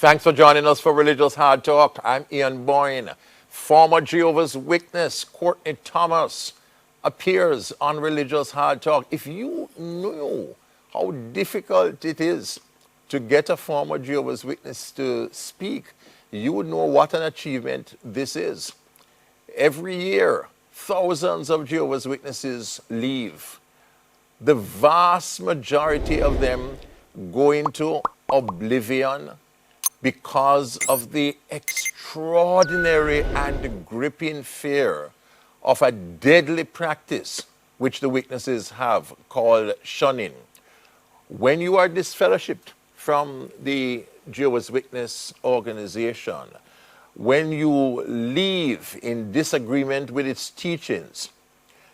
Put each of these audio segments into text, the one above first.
Thanks for joining us for Religious Hard Talk. I'm Ian Boyne. Former Jehovah's Witness Courtney Thomas appears on Religious Hard Talk. If you knew how difficult it is to get a former Jehovah's Witness to speak, you would know what an achievement this is. Every year, thousands of Jehovah's Witnesses leave. The vast majority of them go into oblivion because of the extraordinary and gripping fear of a deadly practice which the witnesses have called shunning. When you are disfellowshipped from the Jehovah's Witness organization, when you leave in disagreement with its teachings,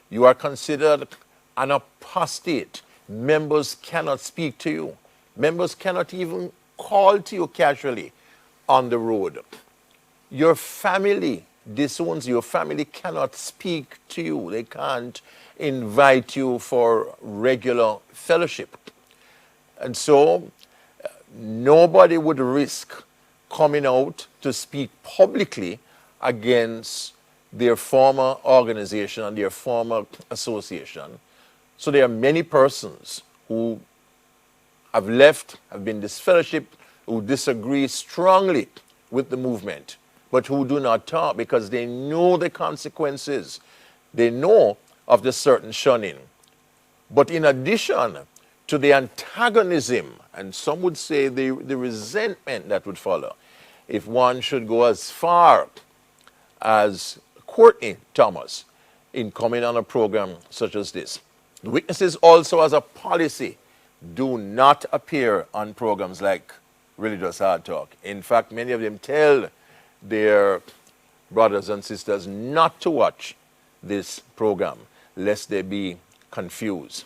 you are considered an apostate. Members cannot speak to you. Members cannot even call to you casually on the road. Your family disowns you. Your family cannot speak to you. They can't invite you for regular fellowship. And so nobody would risk coming out to speak publicly against their former organization and their former association. So there are many persons who have left, have been disfellowshipped, who disagree strongly with the movement, but who do not talk because they know the consequences. They know of the certain shunning. But in addition to the antagonism, and some would say the resentment that would follow, if one should go as far as Courtney Thomas in coming on a program such as this. The witnesses also, as a policy, do not appear on programs like Religious Hard Talk. In fact, many of them tell their brothers and sisters not to watch this program, lest they be confused.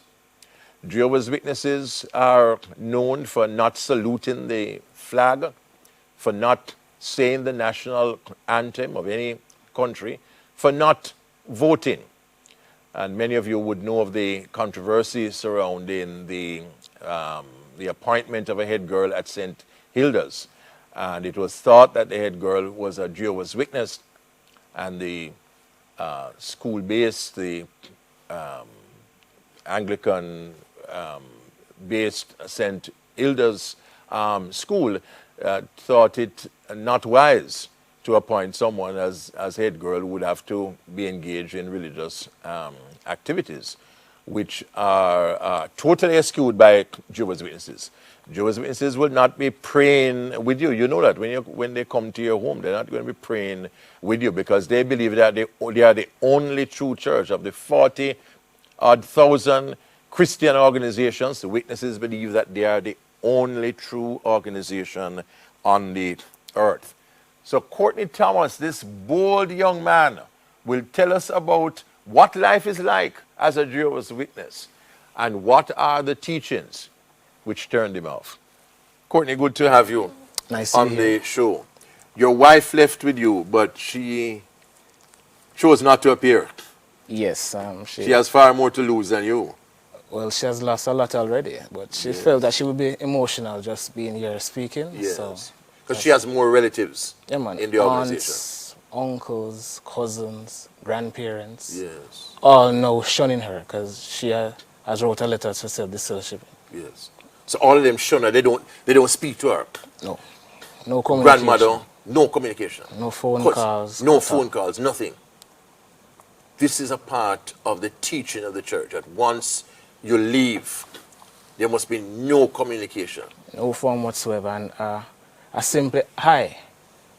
Jehovah's Witnesses are known for not saluting the flag, for not saying the national anthem of any country, for not voting. And many of you would know of the controversy surrounding the appointment of a head girl at St. Hilda's. And it was thought that the head girl was a Jehovah's Witness, and the school-based, the Anglican-based St. Hilda's school thought it not wise to appoint someone as head girl who would have to be engaged in religious activities, which are totally eschewed by Jehovah's Witnesses. Jehovah's Witnesses will not be praying with you. You know that when they come to your home, they're not going to be praying with you because they believe that they are the only true church of the 40,000 Christian organizations. The witnesses believe that they are the only true organization on the earth. So Courtney Thomas, this bold young man, will tell us about what life is like as a Jehovah's Witness and what are the teachings which turned him off. Courtney, good to have you on the show. Your wife left with you, but she chose not to appear. Yes. She has far more to lose than you. Well, she has lost a lot already, but she felt that she would be emotional just being here speaking. Yes. So, because she has more relatives in the organization. Aunts, uncles, cousins, grandparents. Yes. All now shunning her because she has wrote a letter to self-disfellowship. Yes. So all of them shun her. They don't speak to her. No. No communication. Grandmother, no communication. No phone calls. No phone calls, nothing. This is a part of the teaching of the church that once you leave, there must be no communication. No form whatsoever. And a simple hi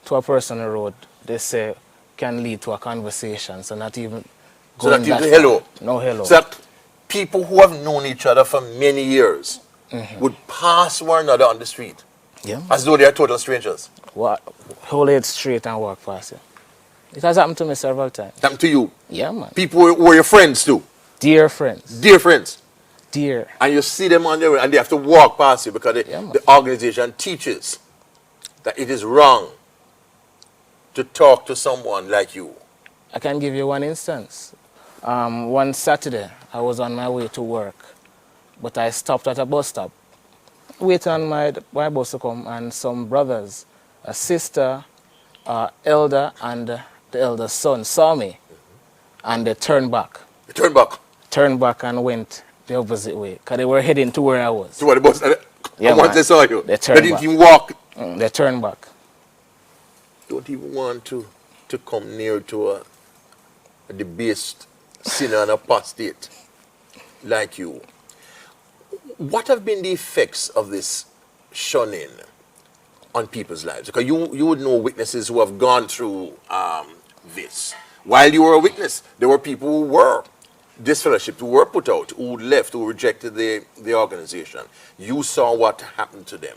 to a person on the road, they say, can lead to a conversation. So not even going that hello. No hello. So that people who have known each other for many years would pass one another on the street. Yeah. As though they are total strangers. Hold it straight and walk past you. It has happened to me several times. Happened to you? Yeah, man. People who were your friends too? Dear friends. Dear friends. Dear. And you see them on the road and they have to walk past you because the organization teaches that it is wrong to talk to someone like you? I can give you one instance. One Saturday, I was on my way to work, but I stopped at a bus stop, waiting on my bus to come, and some brothers, a sister, elder, and the elder's son saw me, and they turned back. You turn back? Turned back and went the opposite way, because they were heading to where I was. To where the bus? Yeah, and once man. they saw you, They turned didn't back. even walk. They turned back. Don't even want to come near to a debased sinner and apostate like you. What have been the effects of this shunning on people's lives? Because you would know witnesses who have gone through this. While you were a witness, there were people who were disfellowshipped, who were put out, who left, who rejected the organization. You saw what happened to them.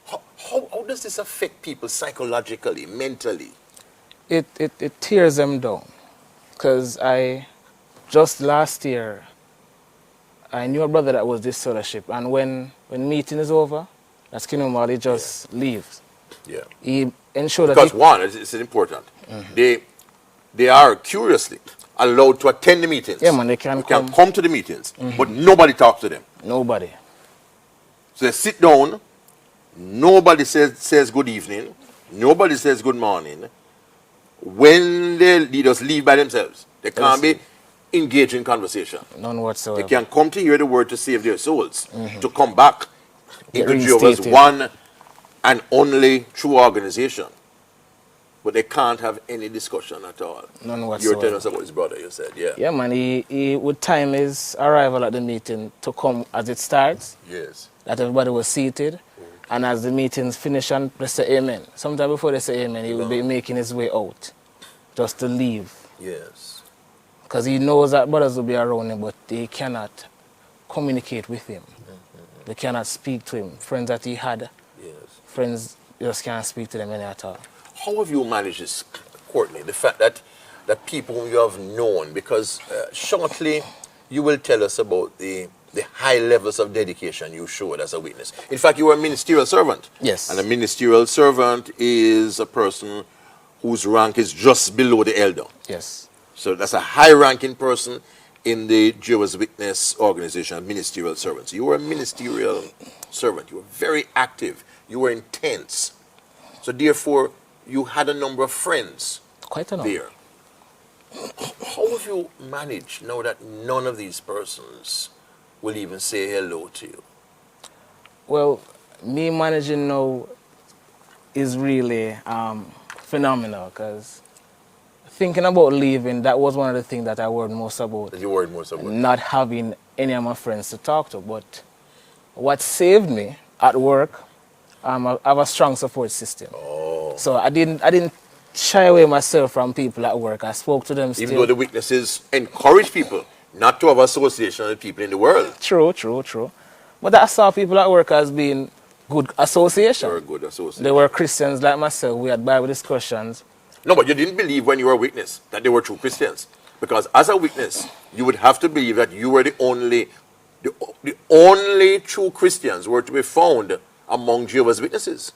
How does this affect people psychologically, mentally? It tears them down. Because just last year, I knew a brother that was disfellowship, and when meeting is over, that's Kinumali, he just leaves. Yeah. He ensured Because that one, it's important, they are curiously allowed to attend the meetings. Yeah, man, they can come to the meetings, but nobody talks to them. Nobody. So they sit down, nobody says good evening, nobody says good morning. When they just leave by themselves, they can't be engaged in conversation. None whatsoever. They can come to hear the word to save their souls, to come back Get into Jehovah's reinstated. one and only true organization. But they can't have any discussion at all. None You were whatsoever. telling us about his brother, you said, yeah. Yeah, man, he would time his arrival at the meeting to come as it starts, Yes. that everybody was seated, and as the meetings finish and they say amen. Sometime before they say amen, he would be making his way out, just to leave. Yes. Because he knows that brothers will be around him, but they cannot communicate with him. They cannot speak to him. Friends that he had, Yes. friends just can't speak to them any at all. How have you managed this, Courtney? The fact that people whom you have known, because shortly you will tell us about the high levels of dedication you showed as a witness. In fact, you were a ministerial servant. Yes. And a ministerial servant is a person whose rank is just below the elder. Yes. So that's a high-ranking person in the Jehovah's Witness organization, ministerial servants. You were a ministerial servant. You were very active. You were intense. So therefore, you had a number of friends Quite a number. there. How have you managed now that none of these persons will even say hello to you? Well, me managing now is really phenomenal, because thinking about leaving, that was one of the things that I worried most about. That you worried most about? Not having any of my friends to talk to. But what saved me at work, I have a strong support system. Oh. So I didn't shy away myself from people at work. I spoke to them still. Even though the witnesses encourage people not to have association with people in the world. True. But I saw people at work as being good association. They were a good association. They were Christians like myself. We had Bible discussions. No, but you didn't believe when you were a witness that they were true Christians. Because as a witness, you would have to believe that you were the only true Christians were to be found among Jehovah's Witnesses.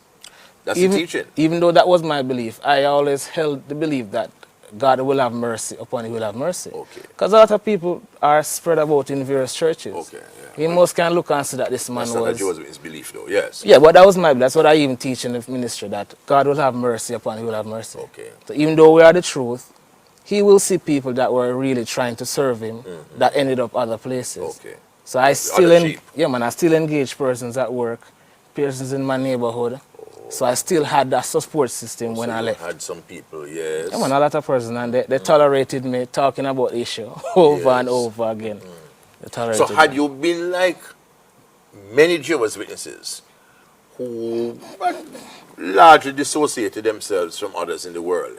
That's the teaching. Even though that was my belief, I always held the belief that God will have mercy upon who will have mercy. Okay. Because a lot of people are spread about in various churches. Okay, yeah. We most can look and see that this man That's not a was... Jehovah's Witness belief, though, yes. Yeah, but that was my belief. That's what I even teach in the ministry, that God will have mercy upon who will have mercy. Okay. So even though we are the truth, he will see people that were really trying to serve him that ended up other places. Okay. So I still, Other sheep. I still engage persons at work, persons in my neighborhood. So I still had that support system when So I you left. had some people, yes. Yeah, man, a lot of persons, and they tolerated me talking about the issue over and over again. They tolerated So had me. you been like many Jehovah's Witnesses who had largely dissociated themselves from others in the world,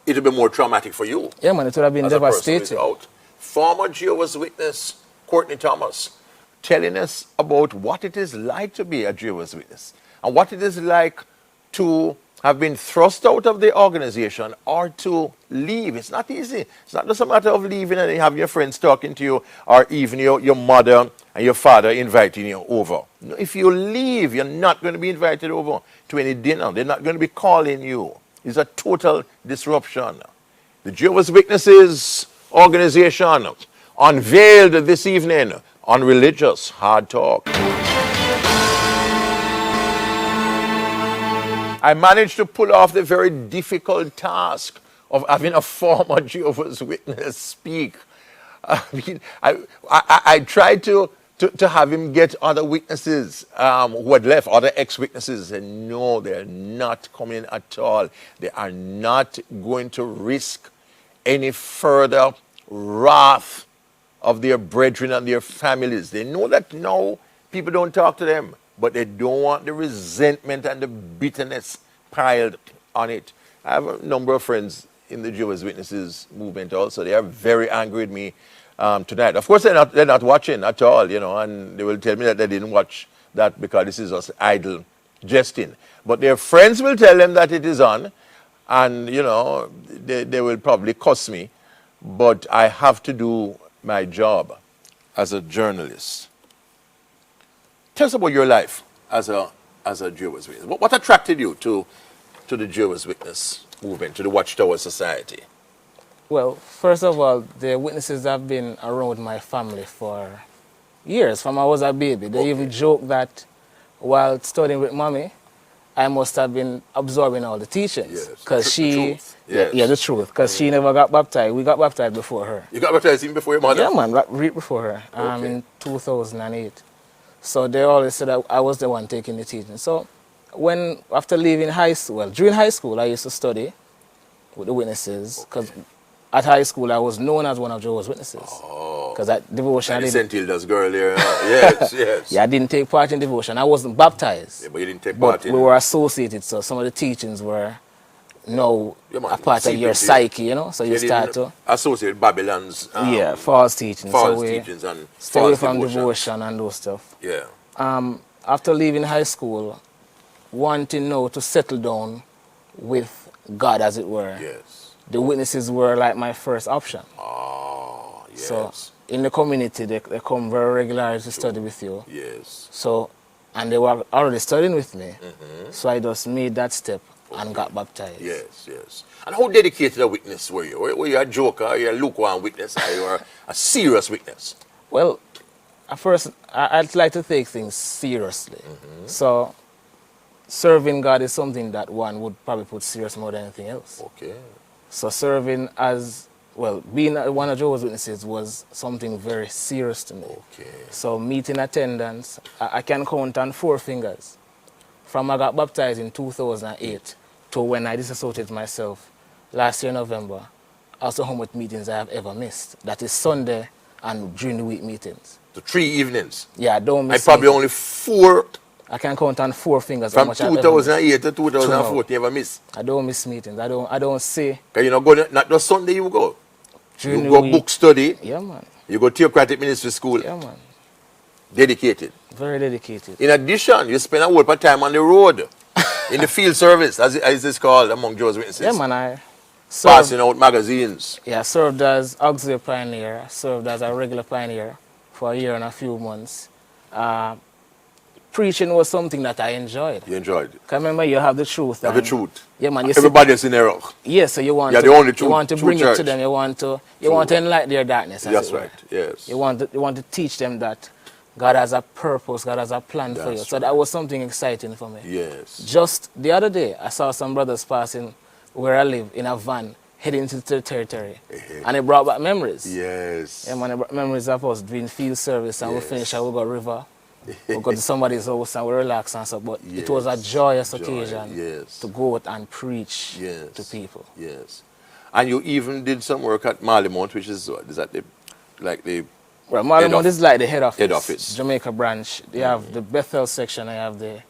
it would be more traumatic for you. Yeah, man, it would have been As a person who is devastating. out. Former Jehovah's Witness Courtney Thomas telling us about what it is like to be a Jehovah's Witness and what it is like to have been thrust out of the organization or to leave. It's not easy. It's not just a matter of leaving and having your friends talking to you or even your mother and your father inviting you over. No, if you leave, you're not going to be invited over to any dinner. They're not going to be calling you. It's a total disruption. The Jehovah's Witnesses organization unveiled this evening on Religious Hard Talk. I managed to pull off the very difficult task of having a former Jehovah's Witness speak. I mean, I tried to have him get other witnesses who had left, other ex-witnesses, and no, they're not coming at all. They are not going to risk any further wrath of their brethren and their families. They know that now people don't talk to them, but they don't want the resentment and the bitterness piled on it. I have a number of friends in the Jehovah's Witnesses movement also. They are very angry with me tonight. Of course, they're not watching at all, you know, and they will tell me that they didn't watch that because this is just idle jesting. But their friends will tell them that it is on, and, you know, they will probably cuss me. But I have to do my job as a journalist. Tell us about your life as a Jehovah's Witness. What attracted you to the Jehovah's Witness movement, to the Watchtower Society? Well, first of all, the witnesses have been around my family for years, from I was a baby. They even joke that while studying with mommy, I must have been absorbing all the teachings. Because the truth. Because she never got baptized. We got baptized before her. You got baptized even before your mother? Yeah, man, right before her, in 2008. So they always said that I was the one taking the teaching. So after leaving high school, well, during high school, I used to study with the witnesses, because at high school, I was known as one of Jehovah's Witnesses. Because at devotion, I didn't... St. Hilda's girl there. Yes, yes. Yeah, I didn't take part in devotion. I wasn't baptized. Yeah, but you didn't take part in... we were associated, so some of the teachings were a part of your psyche, you know? So you start to... associate Babylon's... false teachings. False teachings and stay away from devotion and those stuff. Yeah. After leaving high school, wanting now to settle down with God, as it were. Yes. The witnesses were like my first option. Oh, yes. So in the community, they come very regularly to study with you. Yes. So, and they were already studying with me. So I just made that step and got baptized. Yes, yes. And how dedicated a witness were you? Were you a joker, or you a lukewarm witness, or you were a serious witness? Well, at first, I'd like to take things seriously. So serving God is something that one would probably put serious more than anything else. Okay. So serving being one of Jehovah's Witnesses was something very serious to me. Okay. So meeting attendance, I can count on 4 fingers. From I got baptized in 2008 to when I disassociated myself last year November, also how much meetings I have ever missed. That is Sunday and during the week meetings. So 3 evenings? Yeah, I don't miss. And probably only 4. I can count on 4 fingers. From 2008 to 2014, you ever miss? I don't miss meetings. I don't say. Because you know, not just Sunday you go. During you go book study. Yeah, man. You go Theocratic Ministry School. Yeah, man. Dedicated. Very dedicated. In addition, you spend a whole lot of time on the road. In the field service, as it's called among Jehovah's Witnesses. Yeah, man. I passing out magazines. Yeah, I served as auxiliary pioneer. Served as a regular pioneer for a year and a few months. Preaching was something that I enjoyed. You enjoyed it? Because remember, you have the truth. You have the truth. Yeah, man. Everybody's in error. Yes, so you want the only truth. You want to bring it to them. You want to enlighten their darkness. That's right. Yes. You want to teach them that God has a purpose. God has a plan for you. So that was something exciting for me. Yes. Just the other day, I saw some brothers passing where I live in a van, heading to the territory. And it brought back memories. Yes. Yeah, man, it brought memories of us doing field service, and we finish and we go river. We go to somebody's house and we relax and stuff. But it was a joyous occasion to go out and preach to people. Yes. And you even did some work at Marlymount, which is that well, Marlymount is like the head office. Head office. Jamaica branch. They have the Bethel section. I have the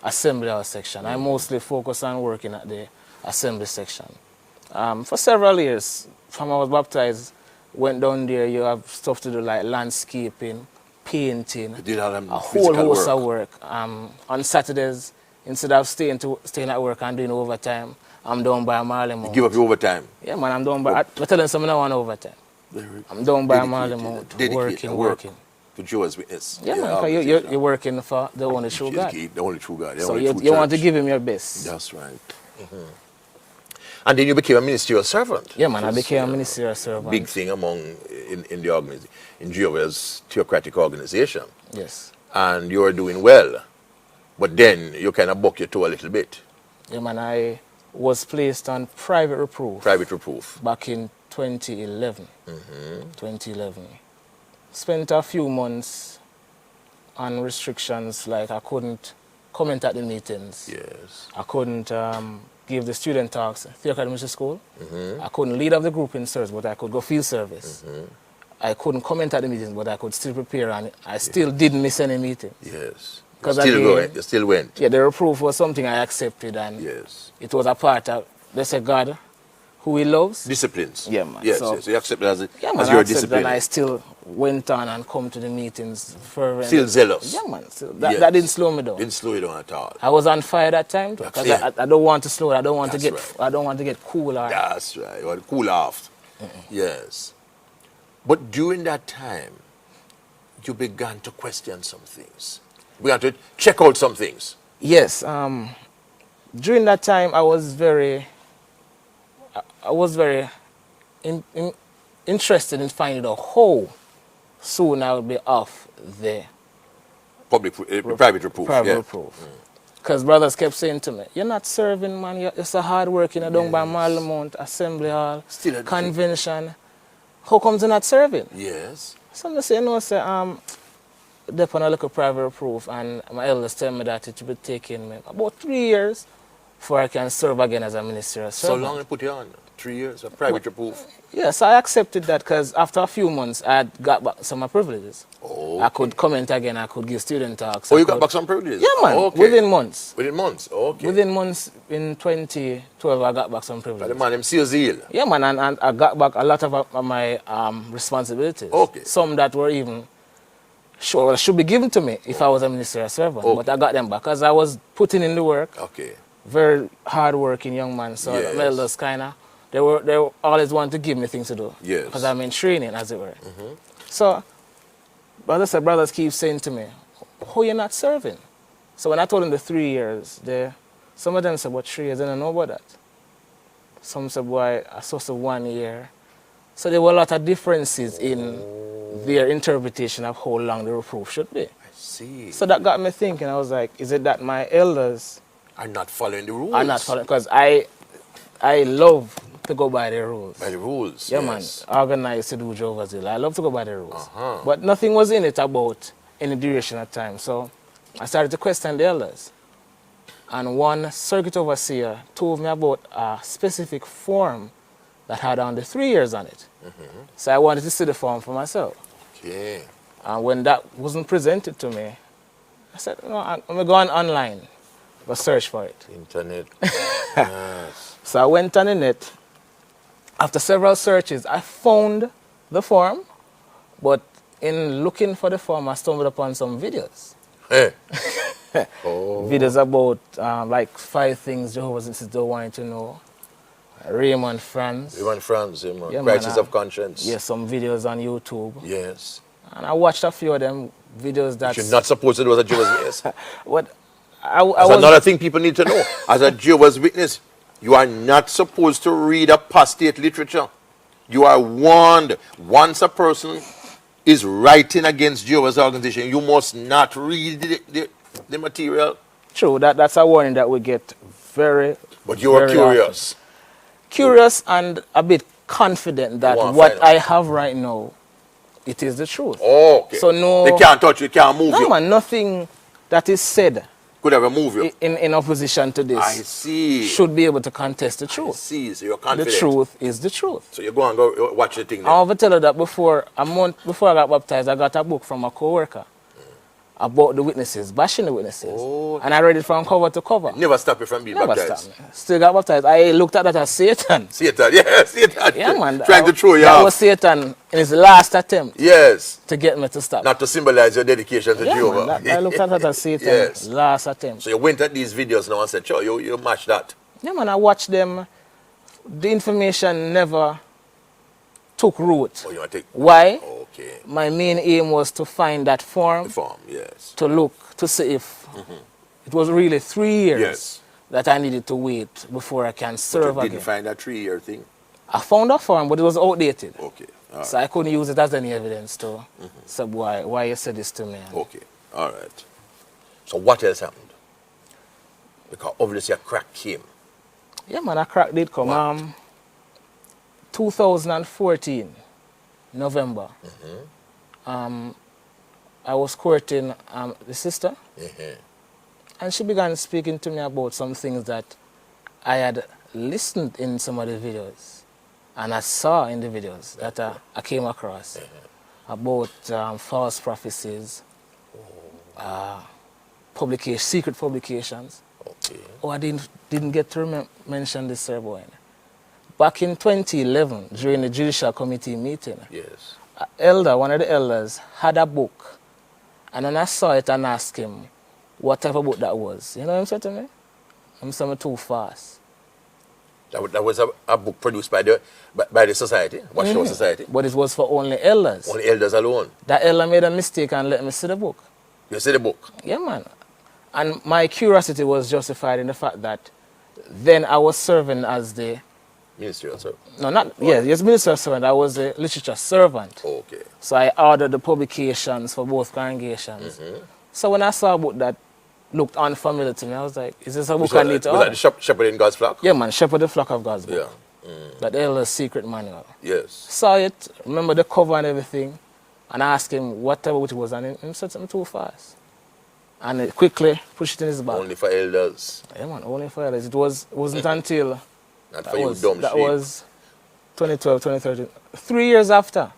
Assembly House section. I mostly focus on working at the Assembly section. For several years, from I was baptized, went down there. You have stuff to do like landscaping, painting, a whole host of work. On Saturdays, instead of staying at work and doing overtime, I'm down by Marlymount. You give up your overtime? Yeah, man, I'm down by... I'm telling someone I want overtime. I'm down by Marlymount, working. To Jehovah's Witness. Yeah, man, because you're working for the only true God. The only true God. The So only true you want to church. give him your best. That's right. And then you became a ministerial servant. Yeah, man, I became a ministerial servant. Big thing among in the organization, in Jehovah's theocratic organization. Yes. And you were doing well, but then you kind of buck your toe a little bit. Yeah, man, I was placed on private reproof. Private reproof. Back in 2011. 2011. Spent a few months on restrictions, like I couldn't comment at the meetings. Yes. I couldn't give the student talks at the academy school. I couldn't lead up the group in service, but I could go field service. I couldn't comment at the meetings, but I could still prepare, and I still didn't miss any meetings. Yes. You still went. Yeah, the reproof was something I accepted, and yes. it was a part of, they say, God, who he loves. Disciplines. Yeah, man. Yes, so, yes. So you accept it as, yeah, man, as your discipline. And I still went on and come to the meetings fervently. Still zealous. Yeah, man. So that didn't slow me down. Didn't slow you down at all. I was on fire that time too, because I don't want to slow. I don't want That's to get. right. I don't want to get cool. Or, That's right. You want to cool off. Yes. But during that time, you began to question some things. You began to check out some things. Yes. During that time, I was very interested in finding out how soon I would be off the private reproof. Private reproof. Because brothers kept saying to me, "You're not serving, man. You're so hard working. You're down by Parliament, Assembly Hall, Still Convention. How comes you're not serving?" Yes. So I say, no, sir, they're on a little private reproof, and my elders tell me that it will be taking me about 3 years before I can serve again as a ministerial So servant. long they put you on? 3 years of private reproof? Yes, I accepted that because after a few months, I had got back some of my privileges. Oh, I could comment again, I could give student talks. Oh, you got back some privileges? Yeah, man, okay. within months. Within months, okay. Within months, in 2012, I got back some privileges. But the man, them see your zeal. Yeah, man, and I got back a lot of my responsibilities. Okay. Some that were even should be given to me if I was a ministerial servant. Okay. But I got them back because I was putting in the work. Okay. Very hard-working young man. So Yes. my elders kind of, they were always wanting to give me things to do. Yes. Because I'm in training, as it were. So, brothers keep saying to me, "How you not serving?" So when I told them the 3 years, some of them said, "What 3 years?" I don't know about that. Some said, "Boy, I saw 1 year." So there were a lot of differences in their interpretation of how long the reproof should be. I see. So that got me thinking. I was like, is it that my elders are not following the rules? are not following? Because I love to go by the rules. By the rules, Yeah, yes. man. Organized to do Jehovah's Will. I love to go by the rules. But nothing was in it about any duration of time. So I started to question the elders. And one circuit overseer told me about a specific form that had only 3 years on it. So I wanted to see the form for myself. Okay. And when that wasn't presented to me, I said, no, I'm going to go online, go search for it. Internet. Yes. So I went on the net. After several searches, I found the form, but in looking for the form, I stumbled upon some videos. Hey. Oh. Videos about like 5 things Jehovah's Witnesses don't want you to know. Raymond Franz. Raymond Franz, yeah, man. Yeah, Crisis man, of Conscience. Yes, some videos on YouTube. Yes. And I watched a few of them videos that... You're not supposed to do as a Jehovah's Witness. What? That's another thing people need to know. As a Jehovah's Witness, you are not supposed to read apostate literature. You are warned. Once a person is writing against Jehovah's organization, you must not read the material. True, that's a warning that we get very... But you are curious. Often. Curious and a bit confident that what I have right now, it is the truth. Oh, okay. So no... They can't touch you, they can't move you. No, man, nothing that is said could ever move you. In opposition to this. I see. Should be able to contest the truth. I see, so you're confident. The truth is the truth. So you go and go watch the thing then. I want to tell you that a month before I got baptized, I got a book from a co-worker about the witnesses, bashing the witnesses. Oh. And I read it from cover to cover. Never stop you from being Never baptized. Stop me. Still got baptized. I looked at that as Satan. Satan, yeah, Satan. Yeah, man. Trying to throw you That off. was Satan in his last attempt. Yes. To get me to stop. Not to symbolize your dedication to yeah, Jehovah. Man, I looked at that as Satan's yes. last attempt. So you went at these videos now and said, sure, you match that. Yeah, man, I watched them. The information never took root. Oh, you want to take... Why? Oh, Okay. My main aim was to find that form, The form, yes. to look, to see if it was really 3 years Yes. that I needed to wait before I can But serve you didn't again. find that 3-year thing? I found a form, but it was outdated. Okay. All So right. I couldn't use it as any evidence to say why you said this to me. Okay. All right. So what else happened? Because obviously a crack came. Yeah, man, a crack did come. What? 2014, November. I was courting the sister, and she began speaking to me about some things that I had listened in some of the videos, and I saw in the videos that I came across about false prophecies, secret publications. Okay. Oh, I didn't get to mention this, Sir Boyne. Back in 2011, during the Judicial Committee meeting, Yes. one of the elders, had a book. And when I saw it and asked him what type of book that was, you know what he said to me? I'm saying too fast. That was a book produced by the society, Watchtower Society. But it was for only elders. Only elders alone. That elder made a mistake and let me see the book. You see the book? Yeah, man. And my curiosity was justified in the fact that then I was serving as the... Ministry also. No, not... Yeah, yes, minister servant. I was a literature servant. Okay. So I ordered the publications for both congregations. So when I saw a book that looked unfamiliar to me, I was like, is this a book I need to order? Was that the Shepherd in God's Flock? Yeah, man, Shepherd the Flock of God's book. Yeah. That elder's secret manual. Yes. Saw it, remember the cover and everything, and I asked him what type of book it was, and he said something too fast. And he quickly pushed it in his bag. Only for elders. Yeah, man, only for elders. It wasn't until... Not for you dumb That sheep. was 2012, 2013. 3 years after,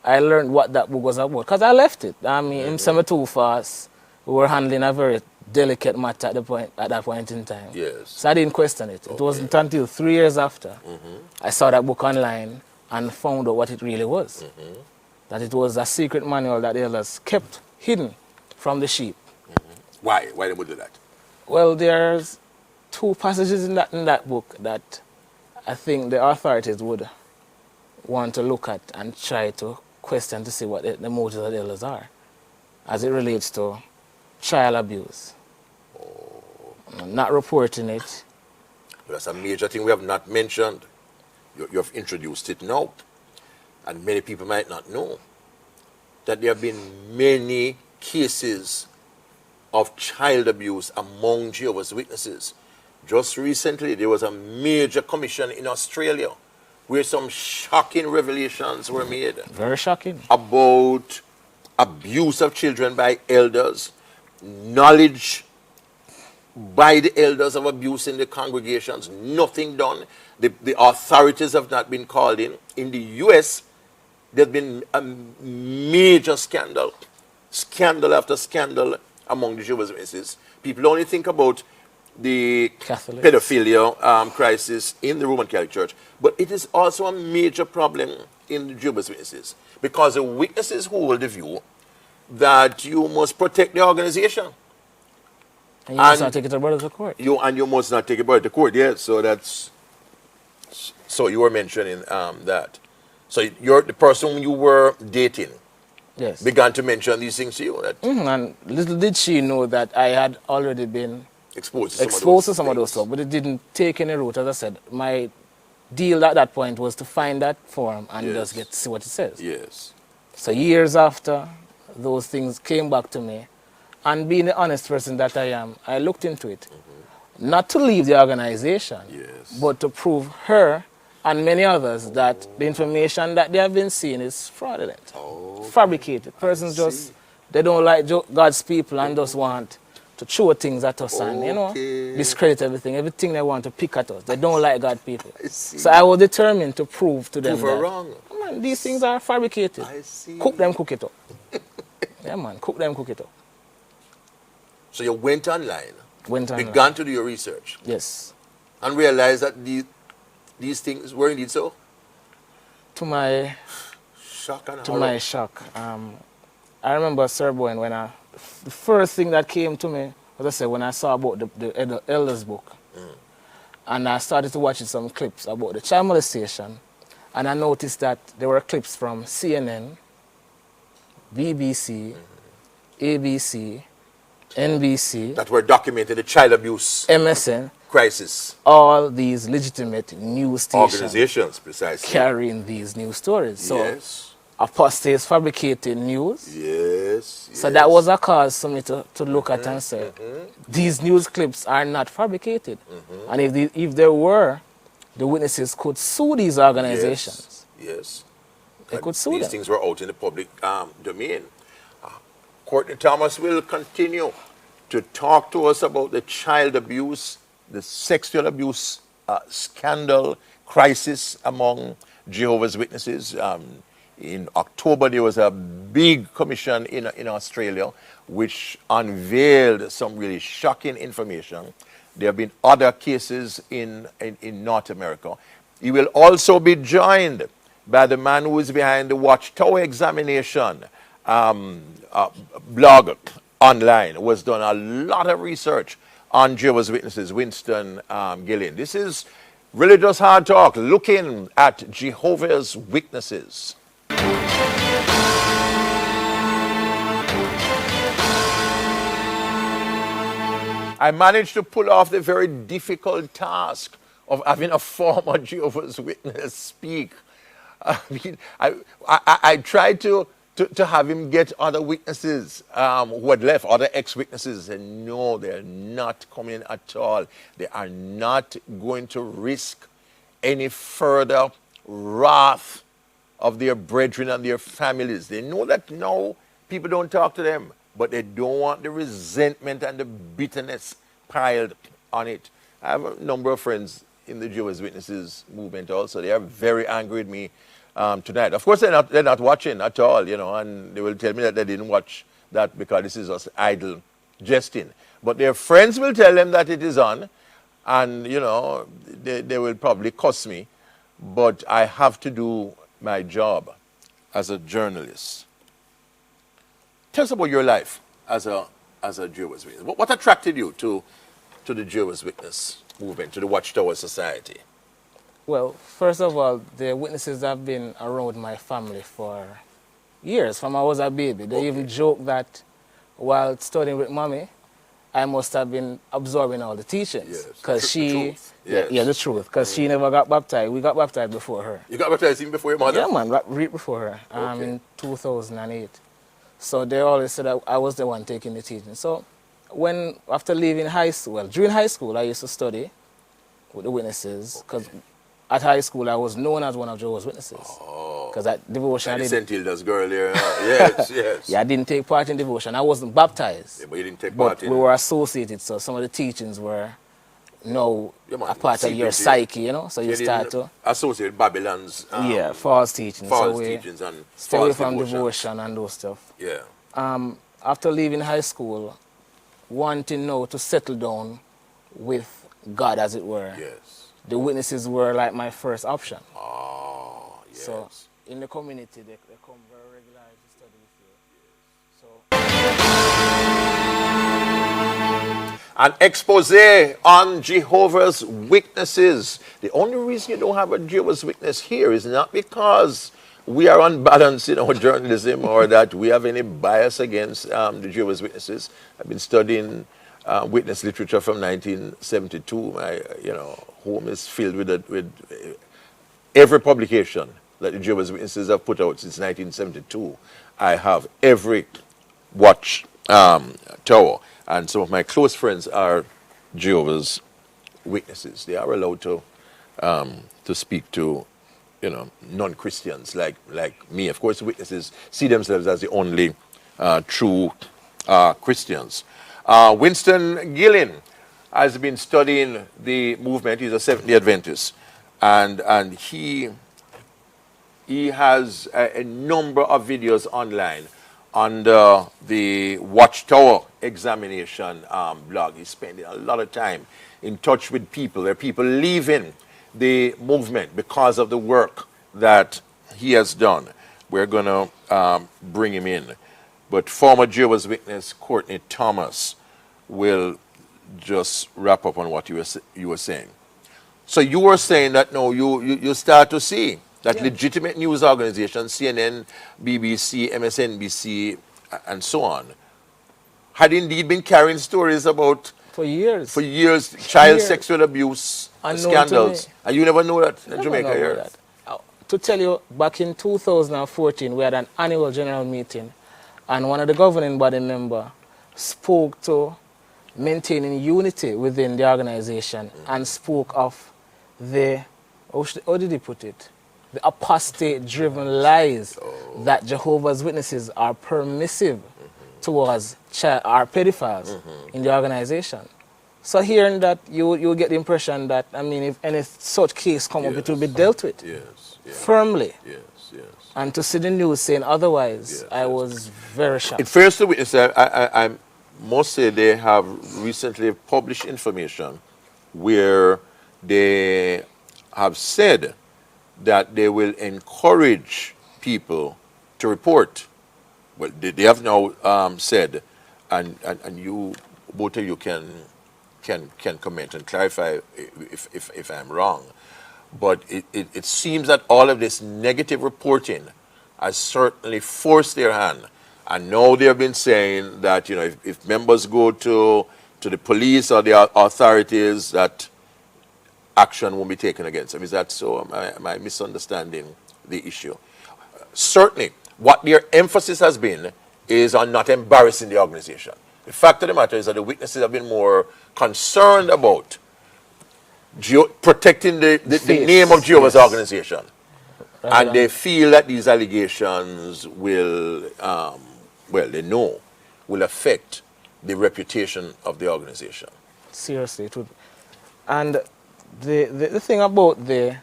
I learned what that book was about. Because I left it. I mean, him said me too fast. We were handling a very delicate matter at that point in time. Yes. So I didn't question it. It wasn't until 3 years after I saw that book online and found out what it really was. That it was a secret manual that the elders kept hidden from the sheep. Why? Why they would do that? Well, there's 2 passages in that book that I think the authorities would want to look at and try to question to see what the motives of the elders are as it relates to child abuse. Not reporting it. That's a major thing we have not mentioned. You have introduced it now. And many people might not know that there have been many cases of child abuse among Jehovah's Witnesses. Just recently, there was a major commission in Australia where some shocking revelations were made Very shocking. about abuse of children by elders, knowledge by the elders of abuse in the congregations, nothing done. The authorities have not been called in. In the US, there's been a major scandal after scandal among the Jehovah's Witnesses. People only think about the Catholics. pedophilia crisis in the Roman Catholic Church, but it is also a major problem in the Jehovah's Witnesses because the witnesses hold the view that you must protect the organization. And you must not take it to brother to court. You must not take it to court, yes. So you were mentioning that. So you're the person you were dating Yes. began to mention these things to you. That And little did she know that I had already been exposed exposed to some of those stuff, but it didn't take any root. As I said, my deal at that point was to find that form and Yes. just get to see what it says. Yes. So years after, those things came back to me, and being the honest person that I am, I looked into it. Not to leave the organization, Yes. but to prove her and many others that the information that they have been seeing is fraudulent, fabricated. Persons just, they don't like God's people and just want to throw things at us and, discredit everything they want to pick at us. They don't like God people. I see. So I was determined to prove to them Prove her that, wrong. man, these things are fabricated. I see. Cook them, cook it up. Yeah, man, cook them, cook it up. So you went online, Went on. began to do your research, Yes. and realized that these things were indeed so. To my Shock and to horror. my shock, I remember Sir Boyne when the first thing that came to me was, I said, when I saw about the elders book, and I started to watch some clips about the child molestation, and I noticed that there were clips from CNN, BBC, ABC, NBC, That were documenting the child abuse MSN, crisis. all these legitimate news stations Organizations, precisely. carrying these news stories. So Yes. apostates fabricating news. Yes. So that was a cause for me to look at and say, these news clips are not fabricated. And if they were, the witnesses could sue these organizations. Yes. They could sue These them. things were out in the public domain. Courtney Thomas will continue to talk to us about the child abuse, the sexual abuse scandal, crisis among Jehovah's Witnesses. In October, there was a big commission in Australia which unveiled some really shocking information. There have been other cases in North America. He will also be joined by the man who is behind the Watchtower examination blog online, who has done a lot of research on Jehovah's Witnesses, Winston Gillian. This is Religious Hard Talk, looking at Jehovah's Witnesses. I managed to pull off the very difficult task of having a former Jehovah's Witness speak. I mean, I tried to have him get other witnesses who had left, other ex-witnesses, and no, they're not coming at all. They are not going to risk any further wrath of their brethren and their families. They know that no, people don't talk to them, but they don't want the resentment and the bitterness piled on it. I have a number of friends in the Jehovah's Witnesses movement also. They are very angry with me tonight. Of course, they're not watching at all, you know, and they will tell me that they didn't watch that because this is just idle jesting. But their friends will tell them that it is on, and, you know, they will probably cuss me, but I have to do my job as a journalist. Tell us about your life as a Jehovah's Witness. What attracted you to the Jehovah's Witness movement, to the Watchtower Society? Well, first of all, the witnesses have been around my family for years, from I was a baby. They even joke that while studying with mommy, I must have been absorbing all the teachings. Because the truth. Yes. Yeah, the truth. Because she never got baptized. We got baptized before her. You got baptized even before your mother? Yeah, man, right before her, in 2008. So they always said that I was the one taking the teaching. So after leaving high school, well, during high school, I used to study with the witnesses. Because at high school, I was known as one of Jehovah's Witnesses. Because at devotion, I didn't... St. Hilda's girl there. Yes, yes. Yeah, I didn't take part in devotion. I wasn't baptized. Yeah, but you didn't take part in... we were associated, so some of the teachings were, a part of your psyche, you know? So you start to... associate Babylon's... false teachings. False teachings and stay away false from devotion. devotion and those stuff. Yeah. After leaving high school, wanting now to settle down with God, as it were. Yes. The witnesses were like my first option. Oh, yes. So in the community, they come very regularly to study with you. So. An expose on Jehovah's Witnesses. The only reason you don't have a Jehovah's Witness here is not because we are unbalanced in our journalism or that we have any bias against the Jehovah's Witnesses. I've been studying witness literature from 1972. My home is filled with every publication that the Jehovah's Witnesses have put out since 1972. I have every Watchtower, and some of my close friends are Jehovah's Witnesses. They are allowed to speak to non-Christians like me. Of course, witnesses see themselves as the only true Christians. Winston Gillian has been studying the movement. He's a Seventh-day Adventist, and he has a number of videos online under the Watchtower examination blog. He's spending a lot of time in touch with people. There are people leaving the movement because of the work that he has done. We're going to bring him in. But former Jehovah's Witness Courtney Thomas will just wrap up on what you were saying. So you were saying that you start to see that legitimate news organizations, CNN, BBC, MSNBC, and so on, had indeed been carrying stories about For years. child sexual abuse Unknown scandals. to me. And you never know that in Never Jamaica know here. about that. To tell you, back in 2014, we had an annual general meeting, and one of the governing body member spoke to maintaining unity within the organization and spoke of the, how did he put it? The apostate-driven lies that Jehovah's Witnesses are permissive towards our pedophiles in the organization. So hearing that, you get the impression that, I mean, if any such case come up, it will be dealt with firmly. And to see the news saying otherwise, I was very shocked. In fairness to witness, I must say they have recently published information where they have said that they will encourage people to report. Well, they have now said, and you, both of you can comment and clarify if I'm wrong, but it seems that all of this negative reporting has certainly forced their hand. And now they have been saying that, you know, if members go to the police or the authorities, that action won't be taken against them. Is that so? Am I misunderstanding the issue? Certainly, what their emphasis has been is on not embarrassing the organization. The fact of the matter is that the witnesses have been more concerned about protecting the name of Jehovah's organization. And they feel that these allegations will, well, they know, will affect the reputation of the organization. Seriously, it would. And the thing about the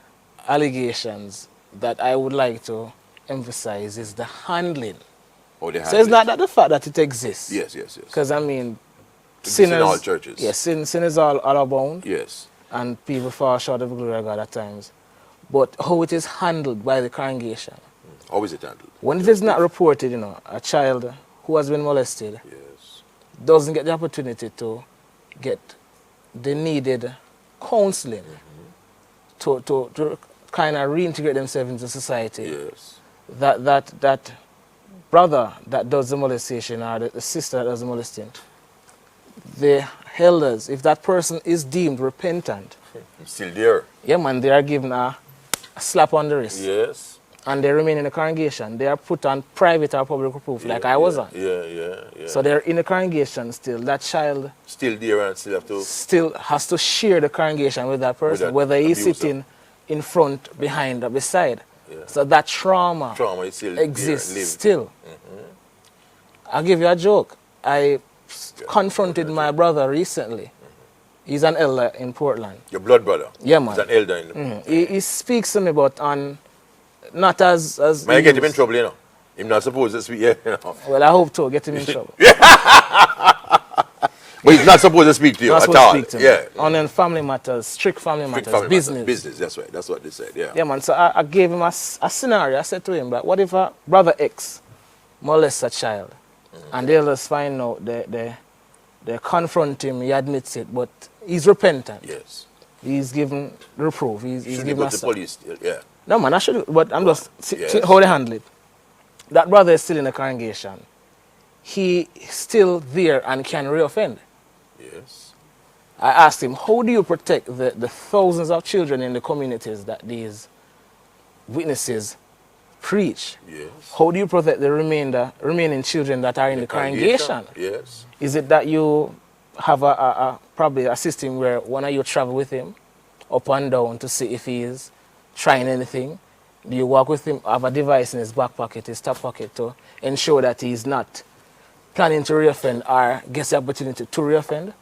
allegations that I would like to emphasize is the handling. So it's not that the fact that it exists. Yes. Because, I mean, sin in all churches. Yes, sin is all abound. Yes. And people fall short of the glory of God at times. But how it is handled by the congregation. How is it handled? When it is not reported, you know, a child who has been molested doesn't get the opportunity to get the needed counseling to kind of reintegrate themselves into society. Yes. That brother that does the molestation or the sister that does the molesting, the elders, if that person is deemed repentant, still there. Yeah, man, they are given a slap on the wrist. Yes. And they remain in the congregation. They are put on private or public reproof, like I was on. Yeah. So they're in the congregation still. That child still there and still has to share the congregation with that person, whether he's sitting in front, behind, or beside. Yeah. So that trauma is still exists still. I'll give you a joke. I confronted my brother recently. He's an elder in Portland. Your blood brother? Yeah, man. He's an elder in he speaks to me, but not as may I get him in trouble, you know? He's not supposed to speak, you know. Well, I hope to get him in trouble. But he's not supposed to speak to you at all. On family matters, strict family matters, business. Business, that's right. That's what they said, Yeah, man. So I gave him a scenario. I said to him, but what if a brother X molests a child and the elders find out, they confront him, he admits it, but he's repentant. Yes. He's given reproof. He's given go to the police, No, man, I should, but I'm just how they handle it. That brother is still in the congregation. He still there and can reoffend. Yes. I asked him, how do you protect the thousands of children in the communities that these witnesses preach? Yes. How do you protect the remaining children that are in the congregation? Yes. Is it that you have probably a system where one of you travel with him up and down to see if he is trying anything? Do you walk with him, have a device in his back pocket, his top pocket, to ensure that he's not planning to reoffend or gets the opportunity to reoffend?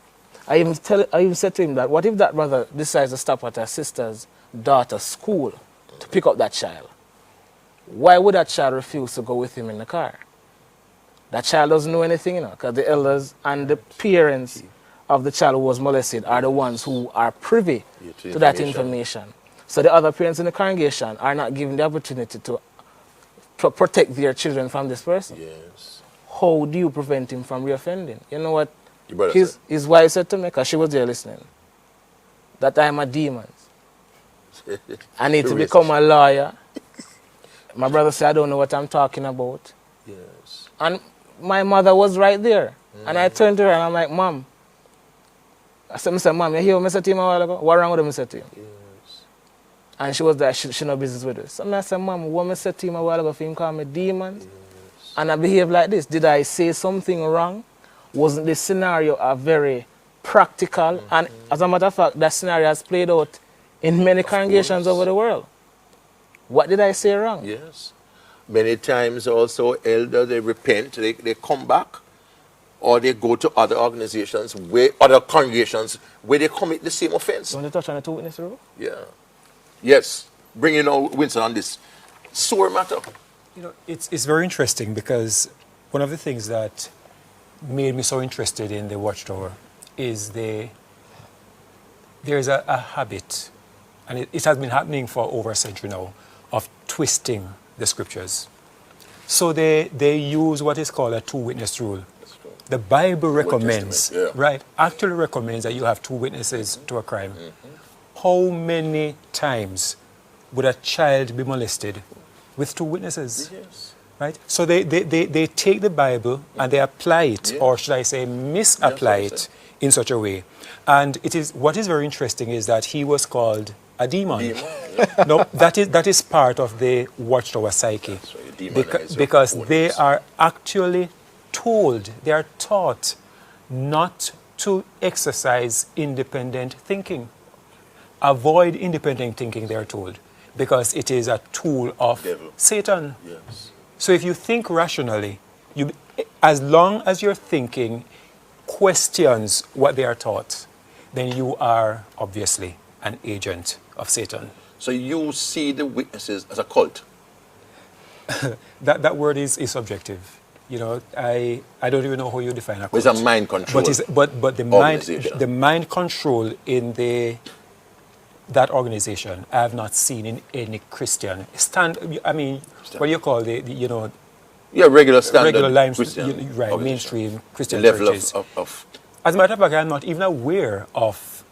I even said to him that, what if that brother decides to stop at her sister's daughter's school to pick up that child? Why would that child refuse to go with him in the car? That child doesn't know anything, you know, because the elders and the parents of the child who was molested are the ones who are privy to that information. So the other parents in the congregation are not given the opportunity to protect their children from this person. Yes. How do you prevent him from reoffending? You know what his wife said to me, because she was there listening, that I am a demon. I need to become a lawyer My brother said, I don't know what I'm talking about. Yes. And my mother was right there. And I turned to her and I'm like, Mom. I said, Mr. Mom, you hear what I said to him a while ago? What wrong with him, I said to him? Yes. And she was like, she no business with it. So I said, Mom, what I said to him a while ago for him call me demon? Yes. And I behave like this. Did I say something wrong? Wasn't the scenario a very practical? And as a matter of fact, that scenario has played out in many congregations over the world. What did I say wrong? Yes. Many times also elders, they repent, they come back, or they go to other organizations, other congregations, where they commit the same offense. You want to touch on the two witness rule? Yeah. Yes. Bring in Winston on this sore matter. You know, it's very interesting because one of the things that made me so interested in the Watchtower is there's a habit, and it has been happening for over a century now, of twisting the scriptures. So they use what is called a two-witness rule. The Bible recommends, right, actually recommends that you have two witnesses to a crime. How many times would a child be molested with two witnesses? Yes. Right? So they take the Bible and they apply it, or should I say misapply it in such a way. And what is very interesting is that he was called a demon. No, that is part of the Watchtower psyche. Because they are actually told, they are taught not to exercise independent thinking. Avoid independent thinking, they are told, because it is a tool of Satan. Yes. So if you think rationally, as long as your thinking questions what they are taught, then you are obviously an agent of Satan. So you see the witnesses as a cult? That word is subjective. You know, I don't even know how you define a cult. It's a mind control. But the mind control in that organization, I have not seen in any Christian what do you call regular standard Christian, right, mainstream Christian level churches. Of As a matter of fact, I'm not even aware of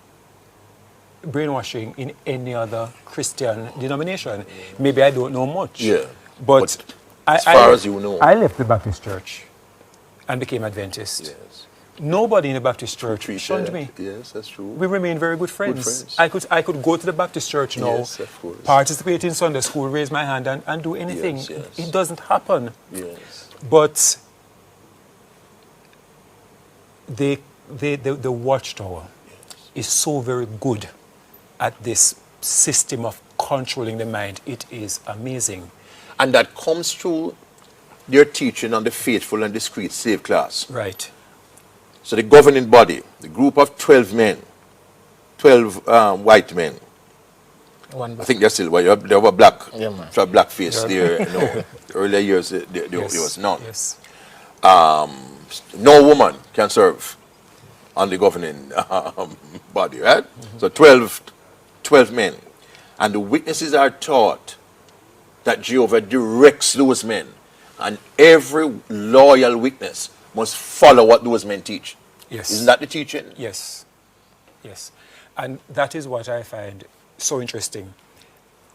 brainwashing in any other Christian denomination. Maybe I don't know much. Yeah. But as far as you know. I left the Baptist church and became Adventist. Yes. Nobody in the Baptist church shunned me. Yes, that's true. We remained very good friends. I could go to the Baptist church now, yes, of course, participate in Sunday school, raise my hand and do anything. Yes, yes. It doesn't happen. Yes. But the Watchtower is so very good at this system of controlling the mind. It is amazing. And that comes through their teaching on the faithful and discreet slave class. Right. So the governing body, the group of 12 men, 12 white men. I think they're still white. They have a black face there. Earlier years, there was none. Yes. No woman can serve on the governing body, right? So 12 men. And the witnesses are taught that Jehovah directs those men. And every loyal witness must follow what those men teach. Yes. Isn't that the teaching? Yes. Yes. And that is what I find so interesting.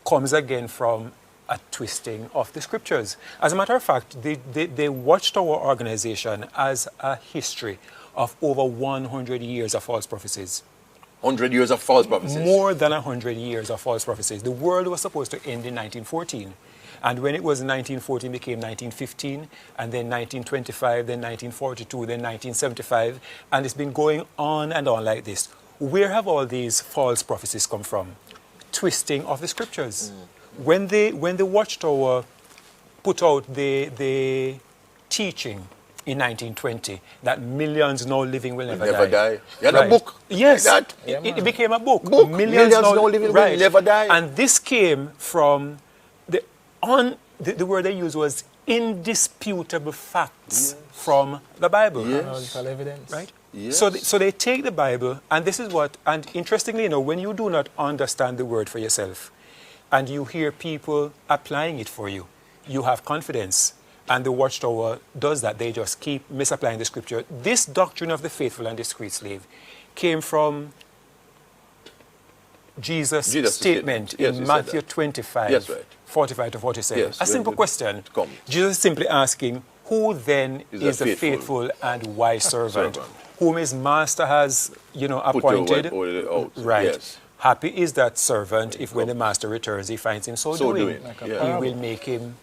Comes again from a twisting of the scriptures. As a matter of fact, the Watchtower organization has a history of over 100 years of false prophecies. 100 years of false prophecies. More than 100 years of false prophecies. The world was supposed to end in 1914. And when it was 1914, it became 1915, and then 1925, then 1942, then 1975. And it's been going on and on like this. Where have all these false prophecies come from? Twisting of the scriptures. When the Watchtower put out the teaching in 1920 that millions now living will never die. You had a book. Yes, like that. It became a book. Millions now living will never die. And this came from the word they used was indisputable facts from the Bible. Chronological evidence. Right? Yes. So they take the Bible, and this is what, and interestingly, when you do not understand the word for yourself, and you hear people applying it for you, you have confidence. And the Watchtower does that. They just keep misapplying the scripture. This doctrine of the faithful and discreet slave came from Jesus' Jesus' statement Yes, he in said Matthew that. 25, Yes, right. 45 to 47. Yes, A simple when question. it comes. Jesus is simply asking, who then is a the faithful faithful and wise servant, servant. whom his master has, Put your appointed? wife out. Right. Yes. Happy is that servant if when the master returns he finds him so, So doing. doing. Like a Yeah. He parable. will make him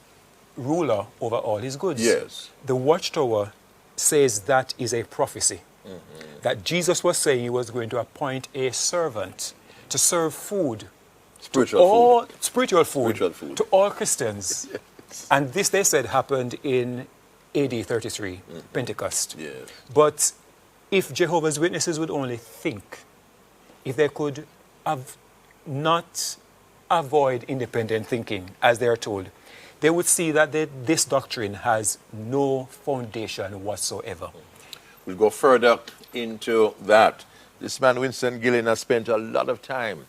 ruler over all his goods. Yes. The Watchtower says that is a prophecy. That Jesus was saying he was going to appoint a servant to serve food, Spiritual food. spiritual food, Spiritual food. to all Christians. And this, they said, happened in AD 33, Pentecost. Yes. But if Jehovah's Witnesses would only think, if they could have not avoid independent thinking, as they are told, they would see that this doctrine has no foundation whatsoever. We'll go further into that. This man, Winston Gillen, has spent a lot of time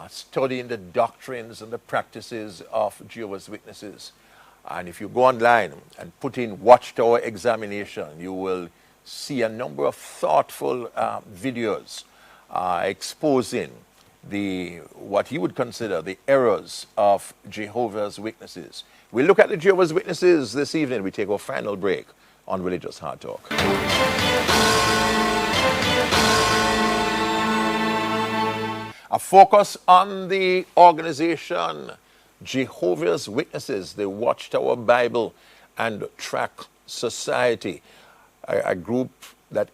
studying the doctrines and the practices of Jehovah's Witnesses. And if you go online and put in Watchtower examination, you will see a number of thoughtful videos exposing what he would consider the errors of Jehovah's Witnesses. We'll look at the Jehovah's Witnesses this evening. We take our final break on Religious Hard Talk. A focus on the organization Jehovah's Witnesses, the Watchtower Bible and Tract Society, a group that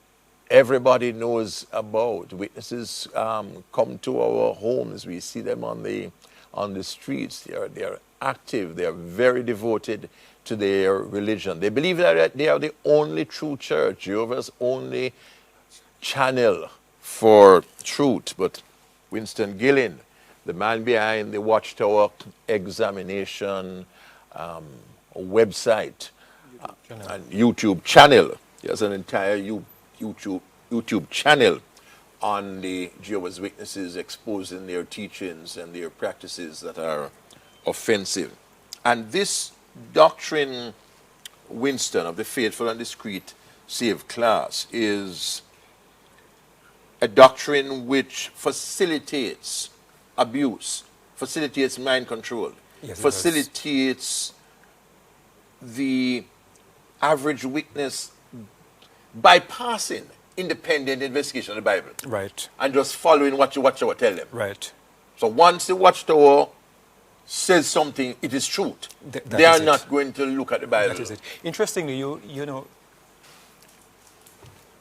everybody knows about. Witnesses come to our homes. We see them on the streets. They are active. They are very devoted to their religion. They believe that they are the only true church, Jehovah's only channel for truth. But Winston Gillen, the man behind the Watchtower examination website and YouTube channel, he has an entire YouTube channel on the Jehovah's Witnesses, exposing their teachings and their practices that are offensive. And this doctrine, Winston, of the faithful and discreet saved class, is a doctrine which facilitates abuse, facilitates mind control, Yes, it facilitates the average witness bypassing independent investigation of the Bible. Right. And just following what the Watchtower tell them. Right. So once the Watchtower says something, it is truth. That They is are it. not going to look at the Bible. That is it. Interestingly, you know,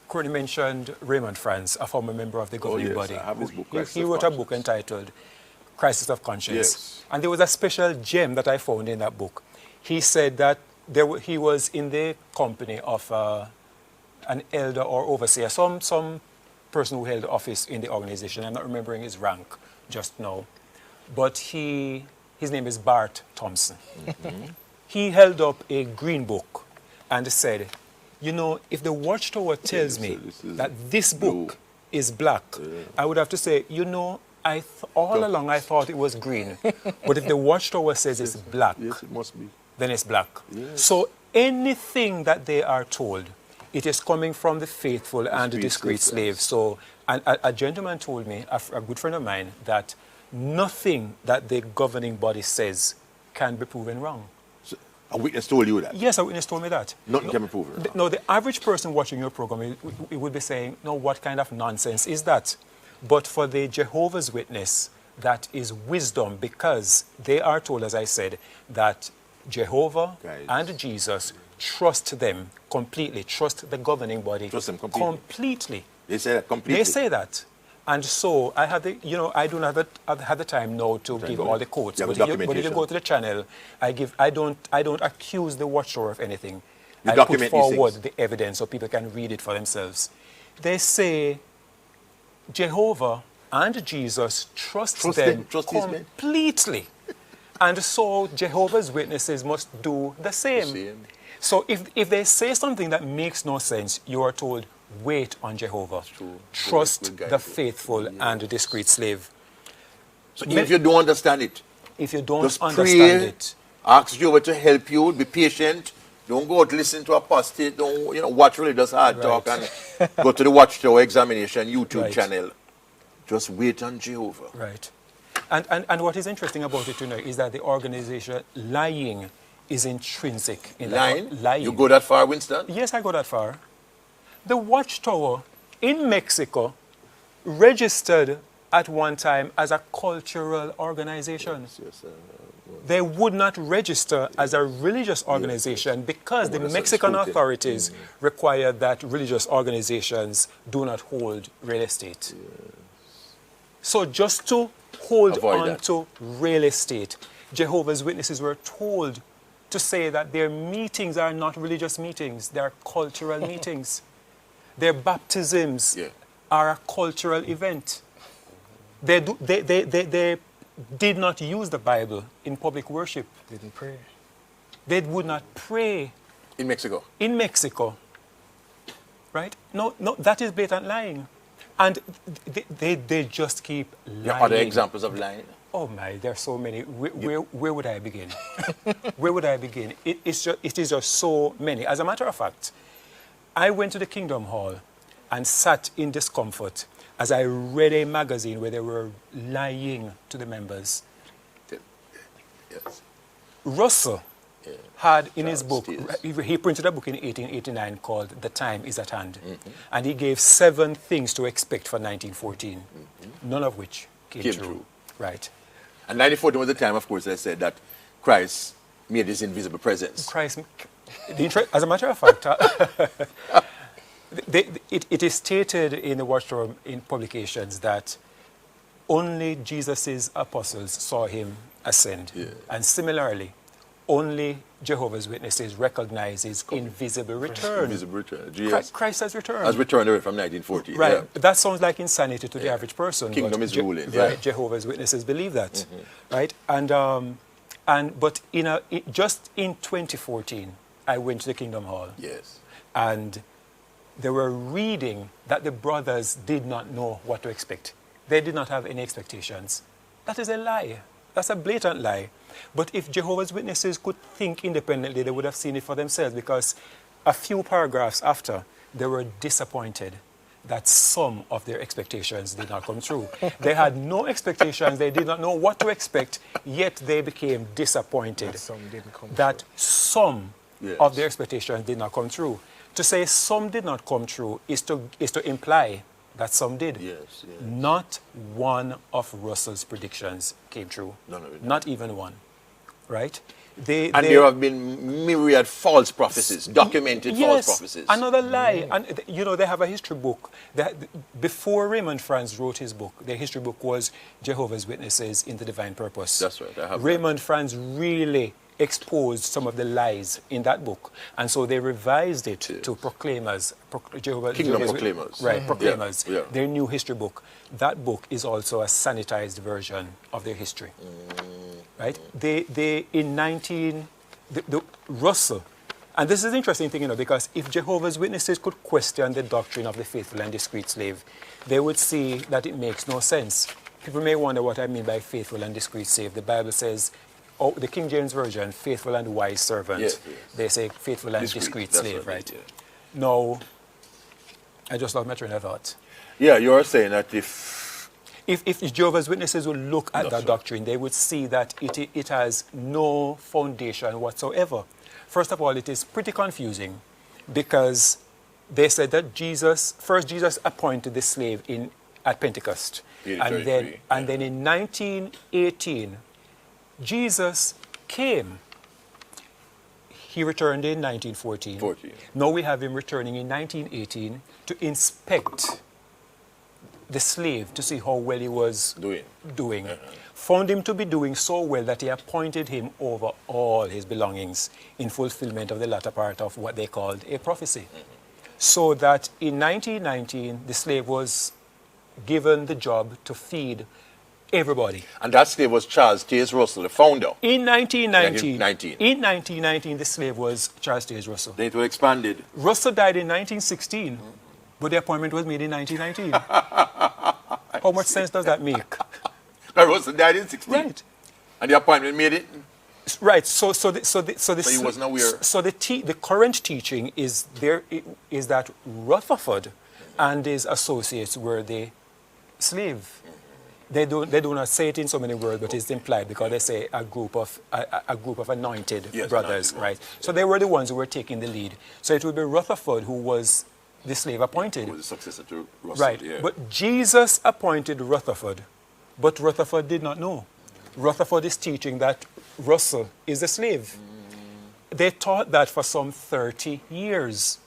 Courtney mentioned Raymond Franz, a former member of the governing yes, body. I have his book, He Crisis of wrote a book Conscience. entitled Crisis of Conscience. Yes. And there was a special gem that I found in that book. He said that he was in the company of an elder or overseer, some person who held office in the organization. I'm not remembering his rank just now. But his name is Bart Thompson. He held up a green book and said, you know, if the Watchtower tells me this is that this book blue. is black, I would have to say, you know, all along I thought it was green. But if the Watchtower says it's black, Yes, it must be. then it's black. Yes. So anything that they are told, it is coming from the faithful and the Discreet discreet slave, slave. So a gentleman told me, a good friend of mine, that nothing that the governing body says can be proven wrong. So, a witness told you that? Yes, a witness told me that. Nothing can be proven wrong. No, the average person watching your program it would be saying, no, what kind of nonsense is that? But for the Jehovah's Witness, that is wisdom, because they are told, as I said, that Jehovah Guys. and Jesus trust them completely, trust the governing body Trust them completely. completely. They say that completely. They say that. And so I had I don't have the time now to give all the quotes. You have But the if you documentation. go to the channel, I don't accuse the Watchtower of anything. You I put document these forward things. the evidence so people can read it for themselves. They say Jehovah and Jesus trust Trust them them, trust these men. completely. And so Jehovah's Witnesses must do the same. same. So if they say something that makes no sense, you are told, wait on Jehovah. True. Trust Will guide the you. faithful and the discreet slave. So if you don't understand it, If you don't just understand pray, it, ask Jehovah to help you, be patient. Don't go out listen to apostate. Don't watch Religious Hard Talk and go to the Watchtower examination YouTube Right. channel. Just wait on Jehovah. right. And what is interesting about it, is that the organization lying is intrinsic in Lying? lying. You go that far, Winston? Yes, I go that far. The Watchtower in Mexico registered at one time as a cultural organization. Yes, They would not register as a religious organization because the Mexican authorities require that religious organizations do not hold real estate. So just to hold Avoid on that. to real estate, Jehovah's Witnesses were told to say that their meetings are not religious meetings, they are cultural meetings. Their baptisms are a cultural event. They did not use the Bible in public worship. Didn't pray. They would not pray In Mexico? in Mexico. Right? No, that is blatant lying. And they just keep lying. There are other examples of lying? Oh my, there are so many. Where would I begin? Where would I begin? It is just so many. As a matter of fact, I went to the Kingdom Hall and sat in discomfort as I read a magazine where they were lying to the members. Yes. Russell had in his Charles book, Steers. he printed a book in 1889 called The Time is at Hand. And he gave 7 things to expect for 1914, none of which came true. Right. And 1914 was the time, of course, they said that Christ made his invisible presence. Christ, as a matter of fact, it is stated in the Watchtower in publications that only Jesus' apostles saw him ascend. And similarly, only Jehovah's Witnesses recognize his invisible return. Invisible return. Jesus Christ has returned. has returned away from 1914. Right. Yeah. That sounds like insanity to the average person. Kingdom but is ruling. Right. Jehovah's Witnesses believe that. Right. But just in 2014, I went to the Kingdom Hall. Yes. And they were reading that the brothers did not know what to expect. They did not have any expectations. That is a lie. That's a blatant lie. But if Jehovah's Witnesses could think independently, they would have seen it for themselves, because a few paragraphs after, they were disappointed that some of their expectations did not come true. They had no expectations, they did not know what to expect, yet they became disappointed that some of their expectations did not come true. To say some did not come true is to imply that some did. Yes. Not one of Russell's predictions came true. None of it. Not even one. Right? There have been myriad false prophecies, documented false prophecies. Another lie. And they have a history book. Before Raymond Franz wrote his book, their history book was Jehovah's Witnesses in the Divine Purpose. That's right. I have Raymond Franz really exposed some of the lies in that book, and so they revised it to Proclaimers, Kingdom Proclaimers. Right, Proclaimers. Yeah. Their new history book. That book is also a sanitized version of their history. Right? Russell, and this is an interesting thing, because if Jehovah's Witnesses could question the doctrine of the faithful and discreet slave, they would see that it makes no sense. People may wonder what I mean by faithful and discreet slave. The Bible says, the King James Version, faithful and wise servant. Yes. They say faithful and discreet slave, right? Yeah. No, I just lost my train of thought. Yeah, you're saying that if Jehovah's Witnesses would look at that doctrine, they would see that it has no foundation whatsoever. First of all, it is pretty confusing, because they said that Jesus appointed the slave at Pentecost. And then in 1918, Jesus came. He returned in 1914. Now we have him returning in 1918 to inspect the slave to see how well he was doing. Found him to be doing so well that he appointed him over all his belongings in fulfillment of the latter part of what they called a prophecy. So that in 1919, the slave was given the job to feed everybody. And that slave was Charles Taze Russell, the founder. In 1919, the slave was Charles Taze Russell. Then it was expanded. Russell died in 1916, but the appointment was made in 1919. How much sense does that make? Russell died in 16. Right. And the appointment made it? Right. So he wasn't aware. So the current teaching is that Rutherford and his associates were the slave. They do not say it in so many words, but it's implied because they say a group of anointed brothers, anointed right? So they were the ones who were taking the lead. So it would be Rutherford who was the slave appointed. Who was the successor to Russell. Right. Yeah. But Jesus appointed Rutherford, but Rutherford did not know. Rutherford is teaching that Russell is a slave. They taught that for some 30 years.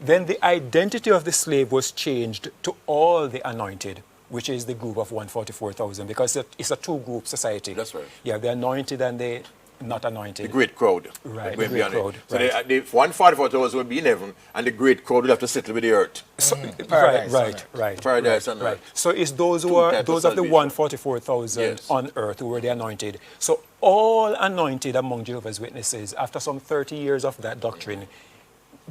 Then the identity of the slave was changed to all the anointed, which is the group of 144,000, because it's a two-group society. That's right. Yeah, the anointed and the not anointed. The great crowd. Right, the great crowd. So Right. the 144,000 will be in heaven, and the great crowd will have to settle with the earth. So, Paradise, right. Paradise on Right. earth. So it's those who Two are types of those of the salvation. 144,000 Yes. on earth who were the anointed. So all anointed among Jehovah's Witnesses, after some 30 years of that doctrine,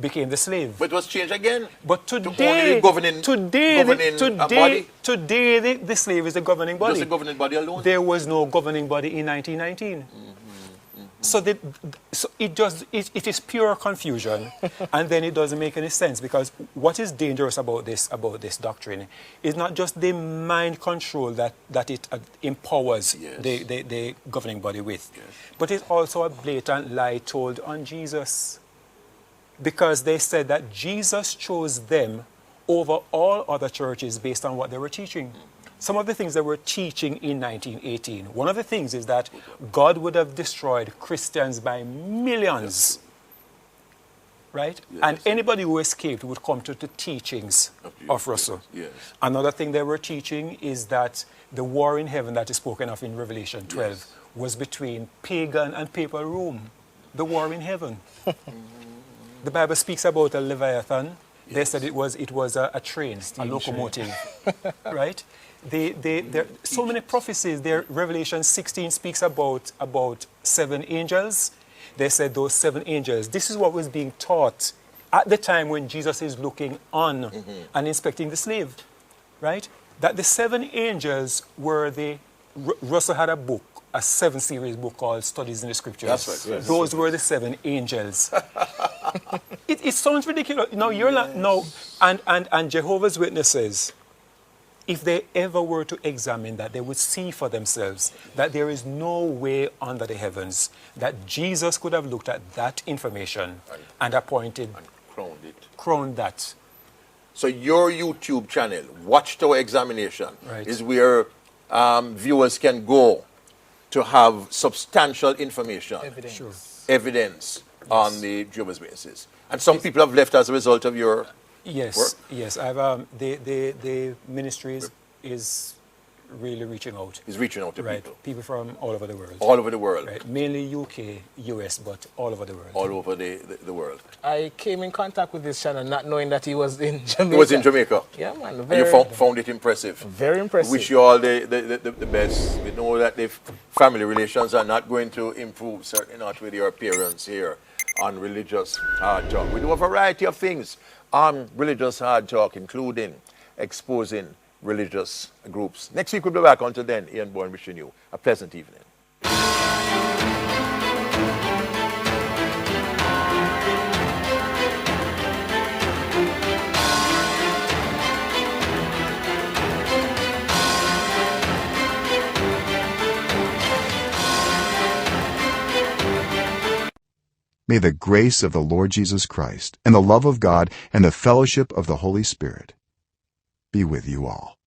became the slave. But it was changed again. But only today, the governing body. today the slave is the governing body. Just the governing body alone. There was no governing body in 1919. So, it is pure confusion, and then it doesn't make any sense, because what is dangerous about this doctrine is not just the mind control that it empowers the governing body with, but it's also a blatant lie told on Jesus, because they said that Jesus chose them over all other churches based on what they were teaching. Some of the things they were teaching in 1918, one of the things is that God would have destroyed Christians by millions, right? Yes. And anybody who escaped would come to the teachings of Russell. Yes. Another thing they were teaching is that the war in heaven that is spoken of in Revelation 12 was between pagan and papal Rome, the war in heaven. The Bible speaks about a Leviathan. They said it was a train, a locomotive, right? There so many prophecies there. Revelation 16 speaks about 7 angels. They said those 7 angels, this is what was being taught at the time when Jesus is looking on and inspecting the slave, right? That the 7 angels were Russell had a book, a 7-series book called Studies in the Scriptures. That's right. Yes. Those were the 7 angels. It sounds ridiculous. No, you're like, no. And Jehovah's Witnesses, if they ever were to examine that, they would see for themselves that there is no way under the heavens that Jesus could have looked at that information and appointed, And crowned that. So your YouTube channel, Watchtower Examination, Right. is where viewers can go to have substantial information, evidence on the Jehovah's Witnesses. And some people have left as a result of your Yes, work? yes. I've the ministry is really reaching out. Is reaching out to Right, people. people from all over the world. All over the world. Right, mainly UK, US, but all over the world. All over the world. I came in contact with this channel not knowing that he was in Jamaica. He was in Jamaica. Yeah, man. And you found it impressive. Very impressive. Wish you all the best. We know that the family relations are not going to improve, certainly not with your appearance here on Religious Hard Talk. We do a variety of things on Religious Hard Talk, including exposing religious groups. Next week we'll be back. Until then, Ian Boyne wishing you a pleasant evening. May the grace of the Lord Jesus Christ and the love of God and the fellowship of the Holy Spirit be with you all.